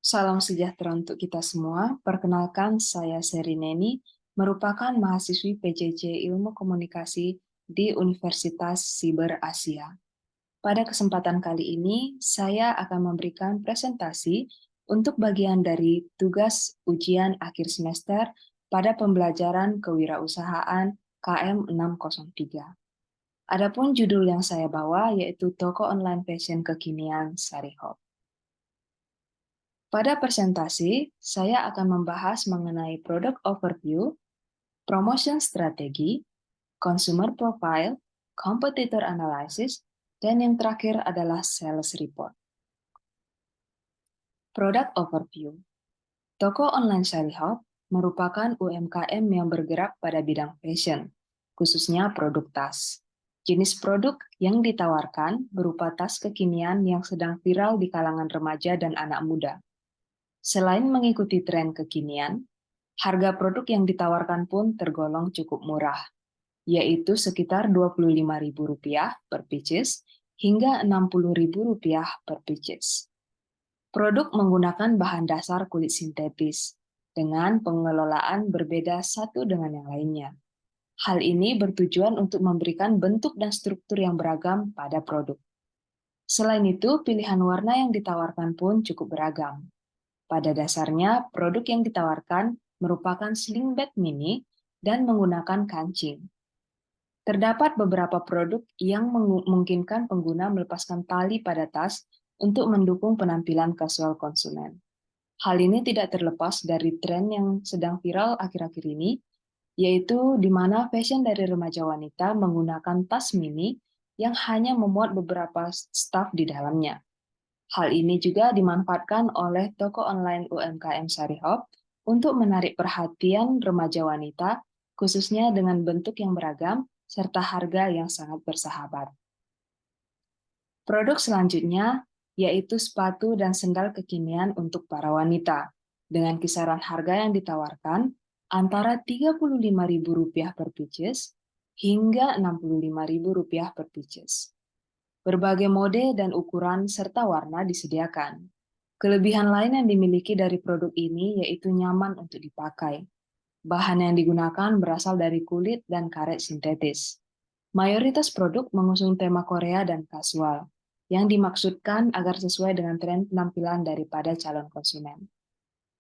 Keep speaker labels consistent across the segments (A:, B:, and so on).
A: Salam sejahtera untuk kita semua. Perkenalkan, saya Serineni, merupakan mahasiswi PJJ Ilmu Komunikasi di Universitas Siber Asia. Pada kesempatan kali ini, saya akan memberikan presentasi untuk bagian dari tugas ujian akhir semester pada pembelajaran kewirausahaan KM 603. Adapun judul yang saya bawa yaitu Toko Online Fashion Kekinian Sarihop. Pada presentasi, saya akan membahas mengenai product overview, promotion strategi, consumer profile, competitor analysis, dan yang terakhir adalah sales report. Product overview. Toko online Sarihop merupakan UMKM yang bergerak pada bidang fashion, khususnya produk tas. Jenis produk yang ditawarkan berupa tas kekinian yang sedang viral di kalangan remaja dan anak muda. Selain mengikuti tren kekinian, harga produk yang ditawarkan pun tergolong cukup murah, yaitu sekitar Rp25.000 per pieces hingga Rp60.000 per pieces. Produk menggunakan bahan dasar kulit sintetis, dengan pengelolaan berbeda satu dengan yang lainnya. Hal ini bertujuan untuk memberikan bentuk dan struktur yang beragam pada produk. Selain itu, pilihan warna yang ditawarkan pun cukup beragam. Pada dasarnya, produk yang ditawarkan merupakan sling bag mini dan menggunakan kancing. Terdapat beberapa produk yang memungkinkan pengguna melepaskan tali pada tas untuk mendukung penampilan kasual konsumen. Hal ini tidak terlepas dari tren yang sedang viral akhir-akhir ini, yaitu di mana fashion dari remaja wanita menggunakan tas mini yang hanya memuat beberapa staf di dalamnya. Hal ini juga dimanfaatkan oleh toko online UMKM Sarihop untuk menarik perhatian remaja wanita, khususnya dengan bentuk yang beragam serta harga yang sangat bersahabat. Produk selanjutnya yaitu sepatu dan sendal kekinian untuk para wanita, dengan kisaran harga yang ditawarkan antara Rp35.000 per pieces hingga Rp65.000 per pieces. Berbagai mode dan ukuran serta warna disediakan. Kelebihan lain yang dimiliki dari produk ini yaitu nyaman untuk dipakai. Bahan yang digunakan berasal dari kulit dan karet sintetis. Mayoritas produk mengusung tema Korea dan kasual, yang dimaksudkan agar sesuai dengan tren penampilan daripada calon konsumen.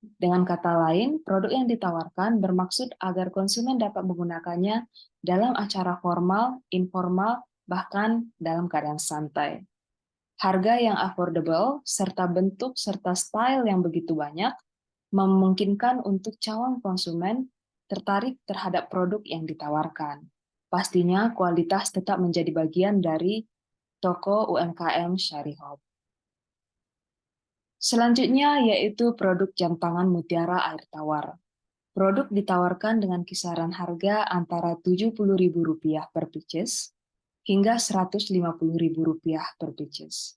A: Dengan kata lain, produk yang ditawarkan bermaksud agar konsumen dapat menggunakannya dalam acara formal, informal, bahkan dalam keadaan santai. Harga yang affordable, serta bentuk serta style yang begitu banyak, memungkinkan untuk calon konsumen tertarik terhadap produk yang ditawarkan. Pastinya kualitas tetap menjadi bagian dari toko UMKM Sarihop. Selanjutnya yaitu produk jam tangan mutiara air tawar. Produk ditawarkan dengan kisaran harga antara Rp70.000 per pieces hingga Rp150.000 per pieces.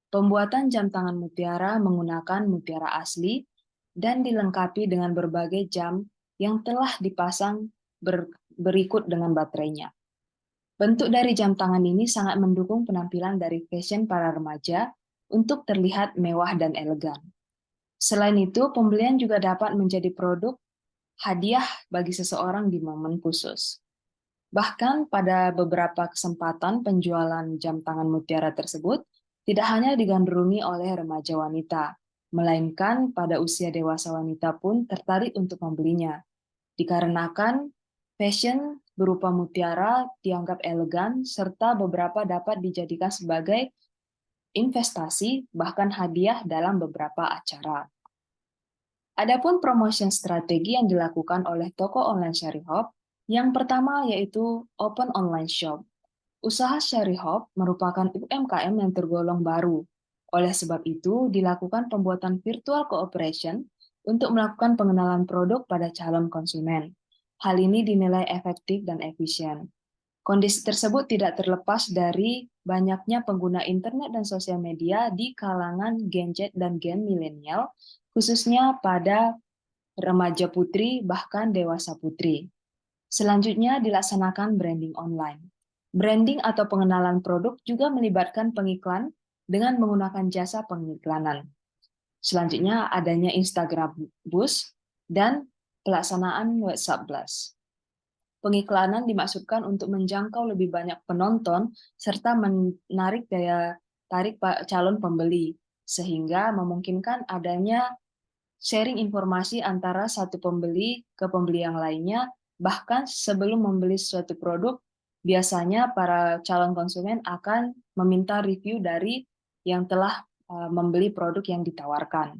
A: Pembuatan jam tangan mutiara menggunakan mutiara asli dan dilengkapi dengan berbagai jam yang telah dipasang berikut dengan baterainya. Bentuk dari jam tangan ini sangat mendukung penampilan dari fashion para remaja untuk terlihat mewah dan elegan. Selain itu, pembelian juga dapat menjadi produk hadiah bagi seseorang di momen khusus. Bahkan pada beberapa kesempatan penjualan jam tangan mutiara tersebut tidak hanya digandrungi oleh remaja wanita, melainkan pada usia dewasa wanita pun tertarik untuk membelinya. Dikarenakan fashion berupa mutiara dianggap elegan serta beberapa dapat dijadikan sebagai investasi bahkan hadiah dalam beberapa acara. Adapun promotion strategi yang dilakukan oleh toko online Sarihop, yang pertama yaitu Open Online Shop. Usaha Sarihop merupakan UMKM yang tergolong baru. Oleh sebab itu, dilakukan pembuatan virtual cooperation untuk melakukan pengenalan produk pada calon konsumen. Hal ini dinilai efektif dan efisien. Kondisi tersebut tidak terlepas dari banyaknya pengguna internet dan sosial media di kalangan Gen Z dan Gen milenial, khususnya pada remaja putri bahkan dewasa putri. Selanjutnya dilaksanakan branding online. Branding atau pengenalan produk juga melibatkan pengiklan dengan menggunakan jasa pengiklanan. Selanjutnya adanya Instagram Boost dan pelaksanaan WhatsApp Blast. Pengiklanan dimaksudkan untuk menjangkau lebih banyak penonton serta menarik daya tarik calon pembeli, sehingga memungkinkan adanya sharing informasi antara satu pembeli ke pembeli yang lainnya, bahkan sebelum membeli suatu produk, biasanya para calon konsumen akan meminta review dari yang telah membeli produk yang ditawarkan.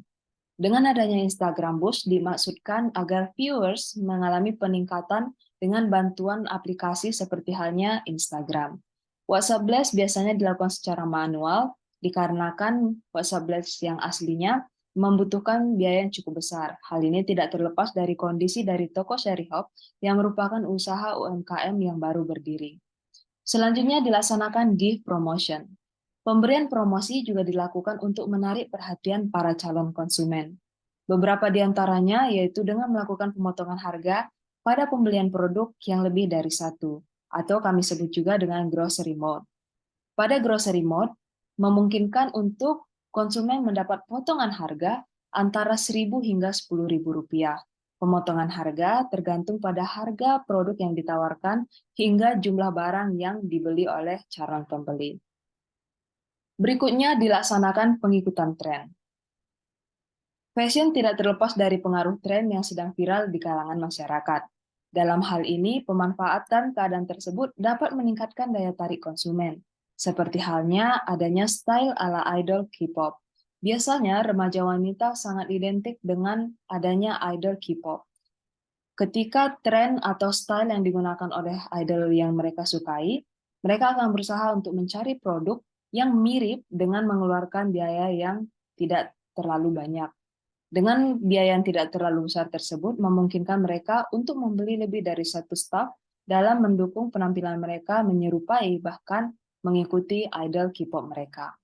A: Dengan adanya Instagram Boost dimaksudkan agar viewers mengalami peningkatan dengan bantuan aplikasi seperti halnya Instagram. WhatsApp Blast biasanya dilakukan secara manual dikarenakan WhatsApp Blast yang aslinya membutuhkan biaya yang cukup besar. Hal ini tidak terlepas dari kondisi dari toko Sharihop yang merupakan usaha UMKM yang baru berdiri. Selanjutnya dilaksanakan gift promotion. Pemberian promosi juga dilakukan untuk menarik perhatian para calon konsumen. Beberapa di antaranya yaitu dengan melakukan pemotongan harga pada pembelian produk yang lebih dari satu, atau kami sebut juga dengan grocery mode. Pada grocery mode, memungkinkan untuk konsumen mendapat potongan harga antara 1.000 hingga 10.000 rupiah. Pemotongan harga tergantung pada harga produk yang ditawarkan hingga jumlah barang yang dibeli oleh calon pembeli. Berikutnya dilaksanakan pengikutan tren. Fashion tidak terlepas dari pengaruh tren yang sedang viral di kalangan masyarakat. Dalam hal ini, pemanfaatan keadaan tersebut dapat meningkatkan daya tarik konsumen, seperti halnya adanya style ala idol K-pop. Biasanya, remaja wanita sangat identik dengan adanya idol K-pop. Ketika tren atau style yang digunakan oleh idol yang mereka sukai, mereka akan berusaha untuk mencari produk yang mirip dengan mengeluarkan biaya yang tidak terlalu banyak. Dengan biaya yang tidak terlalu besar tersebut, memungkinkan mereka untuk membeli lebih dari satu staff dalam mendukung penampilan mereka menyerupai bahkan mengikuti idol K-pop mereka.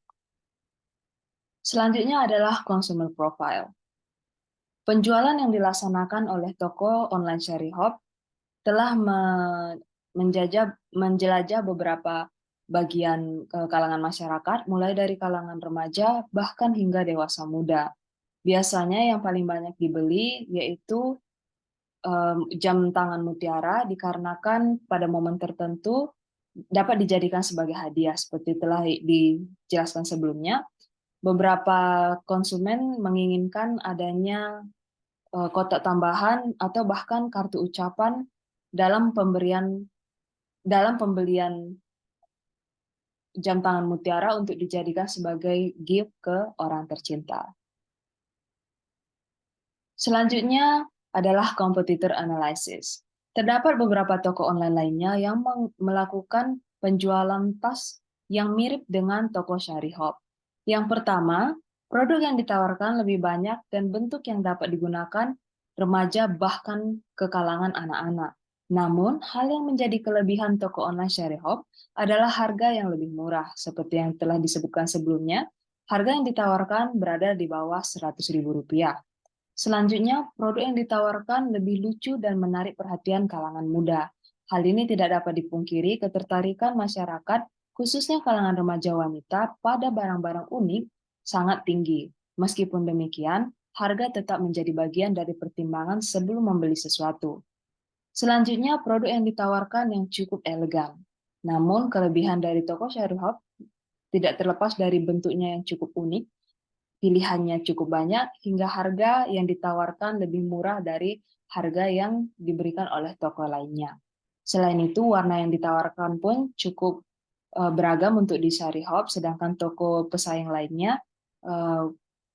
A: Selanjutnya adalah consumer profile. Penjualan yang dilaksanakan oleh toko online Sharihop telah menjelajah beberapa bagian kalangan masyarakat, mulai dari kalangan remaja bahkan hingga dewasa muda. Biasanya yang paling banyak dibeli yaitu jam tangan mutiara dikarenakan pada momen tertentu dapat dijadikan sebagai hadiah seperti telah dijelaskan sebelumnya. Beberapa konsumen menginginkan adanya kotak tambahan atau bahkan kartu ucapan dalam pembelian jam tangan mutiara untuk dijadikan sebagai gift ke orang tercinta. Selanjutnya adalah competitor analysis. Terdapat beberapa toko online lainnya yang melakukan penjualan tas yang mirip dengan toko Sharihop. Yang pertama, produk yang ditawarkan lebih banyak dan bentuk yang dapat digunakan remaja bahkan ke kalangan anak-anak. Namun, hal yang menjadi kelebihan toko online Sharihop adalah harga yang lebih murah. Seperti yang telah disebutkan sebelumnya, harga yang ditawarkan berada di bawah Rp100.000. Selanjutnya, produk yang ditawarkan lebih lucu dan menarik perhatian kalangan muda. Hal ini tidak dapat dipungkiri ketertarikan masyarakat, khususnya kalangan remaja wanita, pada barang-barang unik sangat tinggi. Meskipun demikian, harga tetap menjadi bagian dari pertimbangan sebelum membeli sesuatu. Selanjutnya, produk yang ditawarkan yang cukup elegan. Namun, kelebihan dari toko Sharihop tidak terlepas dari bentuknya yang cukup unik, pilihannya cukup banyak, hingga harga yang ditawarkan lebih murah dari harga yang diberikan oleh toko lainnya. Selain itu, warna yang ditawarkan pun cukup beragam untuk di Sharihop, sedangkan toko pesaing lainnya,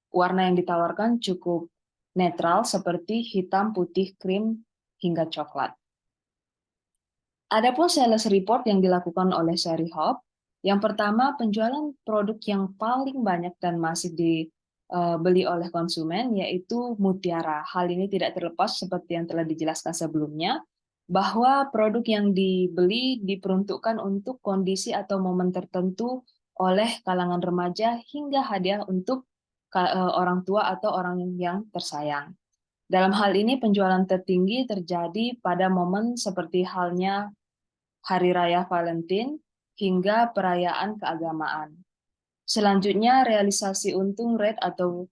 A: warna yang ditawarkan cukup netral seperti hitam, putih, krim, hingga coklat. Adapun sales report yang dilakukan oleh Sharihop, yang pertama, penjualan produk yang paling banyak dan masih dibeli oleh konsumen yaitu mutiara. Hal ini tidak terlepas seperti yang telah dijelaskan sebelumnya, bahwa produk yang dibeli diperuntukkan untuk kondisi atau momen tertentu oleh kalangan remaja hingga hadiah untuk orang tua atau orang yang tersayang. Dalam hal ini penjualan tertinggi terjadi pada momen seperti halnya Hari Raya Valentine hingga perayaan keagamaan. Selanjutnya, realisasi untung rate atau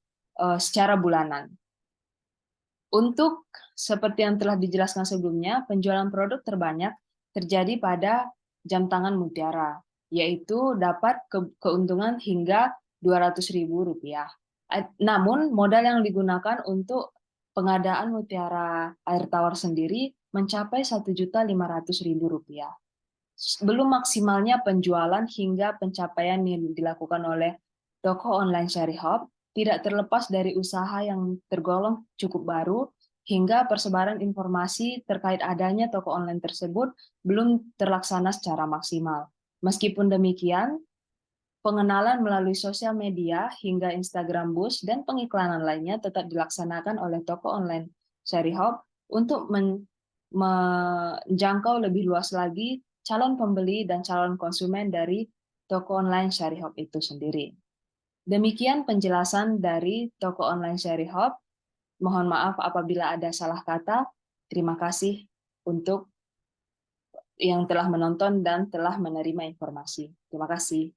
A: secara bulanan. Untuk seperti yang telah dijelaskan sebelumnya, penjualan produk terbanyak terjadi pada jam tangan mutiara, yaitu dapat keuntungan hingga Rp200.000. Namun, modal yang digunakan untuk pengadaan mutiara air tawar sendiri mencapai Rp1.500.000. Belum maksimalnya penjualan hingga pencapaian yang dilakukan oleh toko online Syarihop, tidak terlepas dari usaha yang tergolong cukup baru, hingga persebaran informasi terkait adanya toko online tersebut belum terlaksana secara maksimal. Meskipun demikian, pengenalan melalui sosial media hingga Instagram Boost dan pengiklanan lainnya tetap dilaksanakan oleh toko online Syarihop untuk menjangkau lebih luas lagi calon pembeli dan calon konsumen dari toko online Syarihop itu sendiri. Demikian penjelasan dari toko online Syarihop. Mohon maaf apabila ada salah kata. Terima kasih untuk yang telah menonton dan telah menerima informasi. Terima kasih.